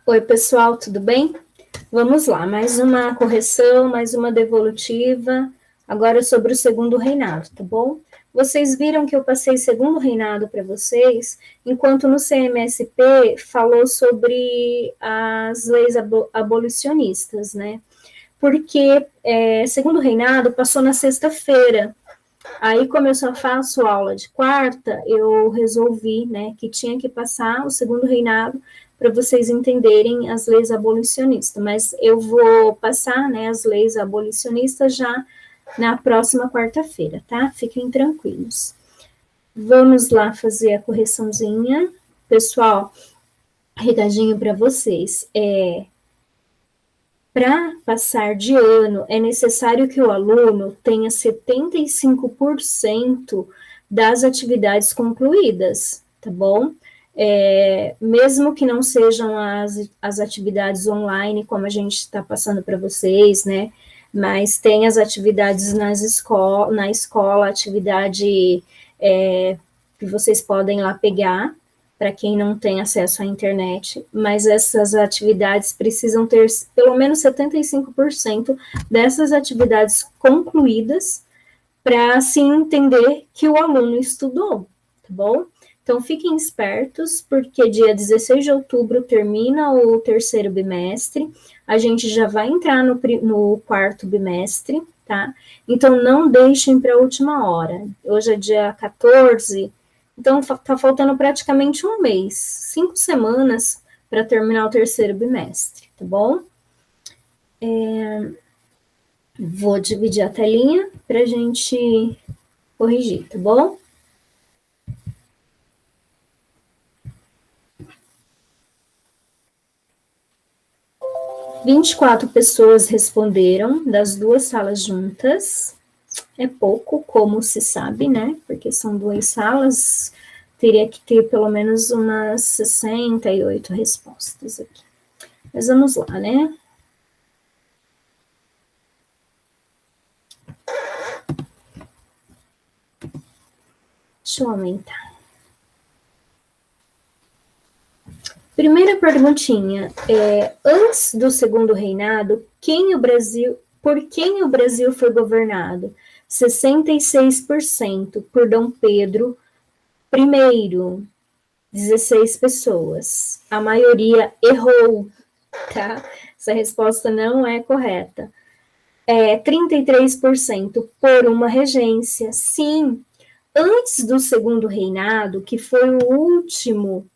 Oi, pessoal, tudo bem? Vamos lá, mais uma correção, mais uma devolutiva, agora sobre o segundo reinado, tá bom? Vocês viram que eu passei segundo reinado para vocês, enquanto no CMSP falou sobre as leis abolicionistas, né? Porque segundo reinado passou na sexta-feira. Aí, como eu só faço aula de quarta, eu resolvi, né, que tinha que passar o segundo reinado para vocês entenderem as leis abolicionistas. Mas eu vou passar, né, as leis abolicionistas já na próxima quarta-feira, tá? Fiquem tranquilos. Vamos lá fazer a correçãozinha. Pessoal, recadinho para vocês. Para passar de ano, é necessário que o aluno tenha 75% das atividades concluídas, tá bom? Mesmo que não sejam as atividades online, como a gente está passando para vocês, né? Mas tem as atividades na escola, atividade que vocês podem lá pegar, para quem não tem acesso à internet, mas essas atividades precisam ter pelo menos 75% dessas atividades concluídas para assim entender que o aluno estudou, tá bom? Então fiquem espertos, porque dia 16 de outubro termina o terceiro bimestre, a gente já vai entrar no quarto bimestre, tá? Então não deixem para a última hora. Hoje é dia 14, então está faltando praticamente um mês, 5 semanas para terminar o terceiro bimestre, tá bom? Vou dividir a telinha para a gente corrigir, tá bom? Vinte e 24 pessoas responderam das duas salas juntas. É pouco, como se sabe, né? Porque são duas salas, teria que ter pelo menos umas 68 respostas aqui. Mas vamos lá, né? Deixa eu aumentar. Primeira perguntinha, antes do segundo reinado, por quem o Brasil foi governado? 66% por Dom Pedro I, 16 pessoas. A maioria errou, tá? Essa resposta não é correta. 33% por uma regência. Sim, antes do segundo reinado, que foi o último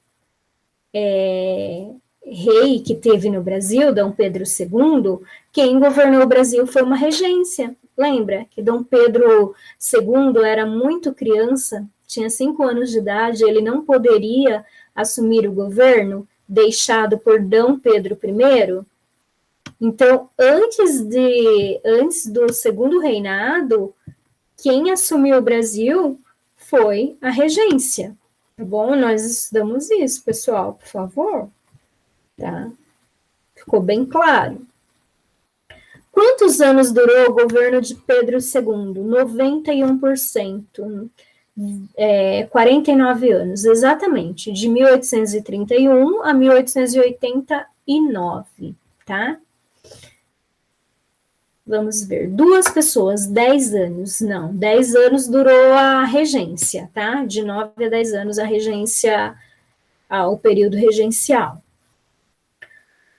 rei que teve no Brasil, Dom Pedro II, quem governou o Brasil foi uma regência. Lembra que Dom Pedro II era muito criança, tinha 5 anos de idade, ele não poderia assumir o governo deixado por Dom Pedro I. Então, antes do segundo reinado, quem assumiu o Brasil foi a regência. Tá bom? Nós estudamos isso, pessoal, por favor. Tá? Ficou bem claro. Quantos anos durou o governo de Pedro II? 91%. 49 anos, exatamente, de 1831 a 1889, tá? Vamos ver, duas pessoas, 10 anos, não, 10 anos durou a regência, tá? De 9 a 10 anos a regência, o período regencial.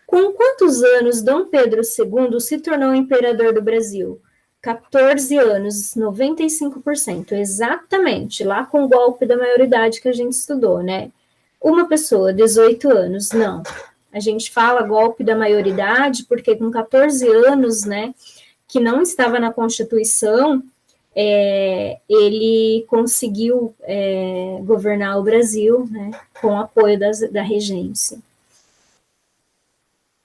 Com quantos anos Dom Pedro II se tornou imperador do Brasil? 14 anos, 95%, exatamente, lá com o golpe da maioridade que a gente estudou, né? Uma pessoa, 18 anos, não. A gente fala golpe da maioridade porque com 14 anos, né, que não estava na Constituição, ele conseguiu governar o Brasil, né, com apoio da regência.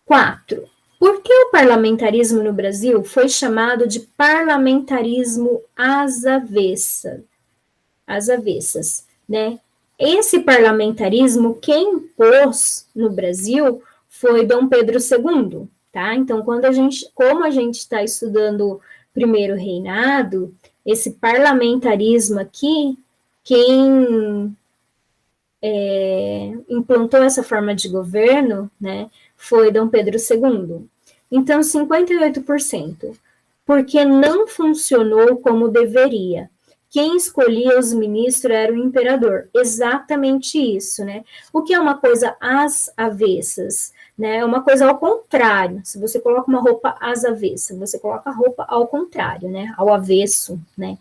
4. Por que o parlamentarismo no Brasil foi chamado de parlamentarismo às avessas? Às avessas, né? Esse parlamentarismo, quem pôs no Brasil foi Dom Pedro II, tá? Então, como a gente está estudando primeiro reinado, esse parlamentarismo aqui, quem implantou essa forma de governo, né, foi Dom Pedro II. Então, 58%, porque não funcionou como deveria. Quem escolhia os ministros era o imperador. Exatamente isso, né? O que é uma coisa às avessas, né? É uma coisa ao contrário. Se você coloca uma roupa às avessas, você coloca a roupa ao contrário, né? Ao avesso, né?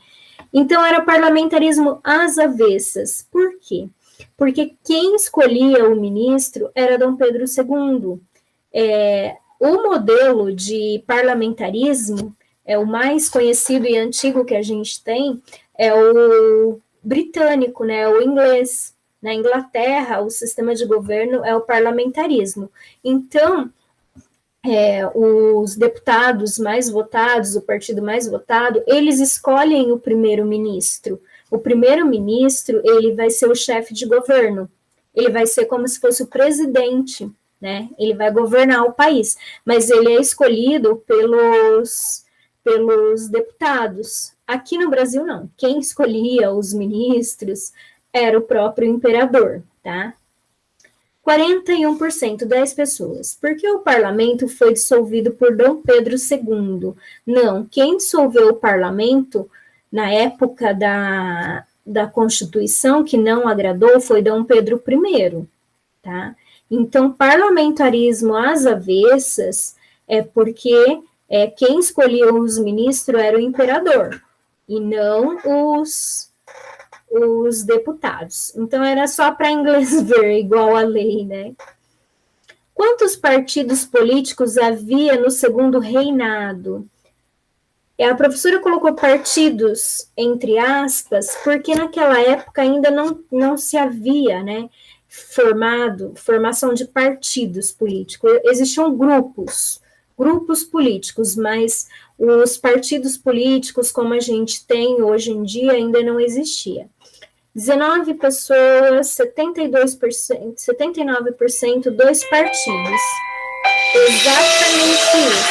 Então, era parlamentarismo às avessas. Por quê? Porque quem escolhia o ministro era Dom Pedro II. O modelo de parlamentarismo, o mais conhecido e antigo que a gente tem, é o britânico, né, o inglês. Na Inglaterra, o sistema de governo é o parlamentarismo. Então, os deputados mais votados, o partido mais votado, eles escolhem o primeiro-ministro. O primeiro-ministro, ele vai ser o chefe de governo. Ele vai ser como se fosse o presidente, né? Ele vai governar o país, mas ele é escolhido pelos deputados. Aqui no Brasil, não. Quem escolhia os ministros era o próprio imperador, tá? 41% das pessoas. Por que o parlamento foi dissolvido por Dom Pedro II? Não, quem dissolveu o parlamento na época da Constituição, que não agradou, foi Dom Pedro I, tá? Então, parlamentarismo às avessas é porque quem escolhia os ministros era o imperador, e não os deputados. Então, era só para inglês ver, igual a lei, né? Quantos partidos políticos havia no segundo reinado? A professora colocou partidos, entre aspas, porque naquela época ainda não se havia, né, formação de partidos políticos. Existiam grupos políticos, mas os partidos políticos, como a gente tem hoje em dia, ainda não existia. 19 pessoas, 72%, 79% dos partidos. Exatamente isso.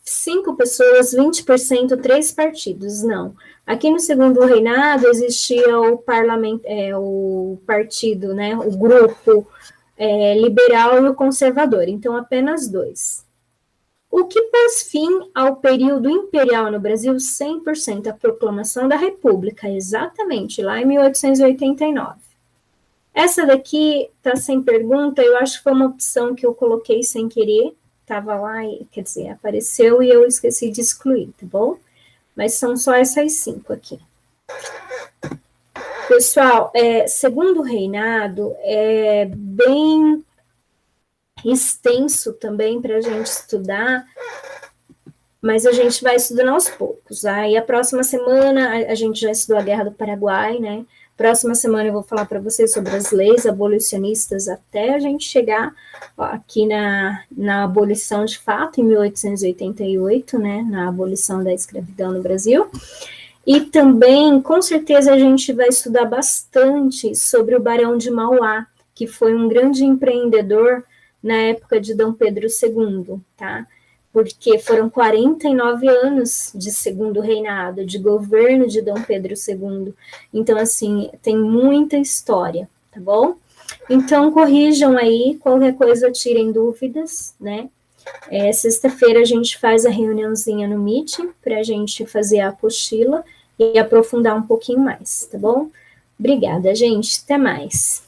5 pessoas, 20%, 3 partidos. Não. Aqui no segundo reinado existia o parlamento, o partido, né, o grupo liberal e o conservador. Então, apenas 2. O que pôs fim ao período imperial no Brasil? 100%, a proclamação da República, exatamente, lá em 1889. Essa daqui está sem pergunta, eu acho que foi uma opção que eu coloquei sem querer, estava lá, quer dizer, apareceu e eu esqueci de excluir, tá bom? Mas são só essas 5 aqui. Pessoal, segundo reinado é bem extenso também para a gente estudar, mas a gente vai estudando aos poucos. Aí a próxima semana a gente já estudou a Guerra do Paraguai, né? Próxima semana eu vou falar para vocês sobre as leis abolicionistas até a gente chegar aqui na abolição de fato, em 1888, né? Na abolição da escravidão no Brasil. E também, com certeza, a gente vai estudar bastante sobre o Barão de Mauá, que foi um grande empreendedor na época de Dom Pedro II, tá? Porque foram 49 anos de segundo reinado, de governo de Dom Pedro II. Então, assim, tem muita história, tá bom? Então, corrijam aí, qualquer coisa, tirem dúvidas, né? Sexta-feira a gente faz a reuniãozinha no Meeting para a gente fazer a apostila e aprofundar um pouquinho mais, tá bom? Obrigada, gente. Até mais.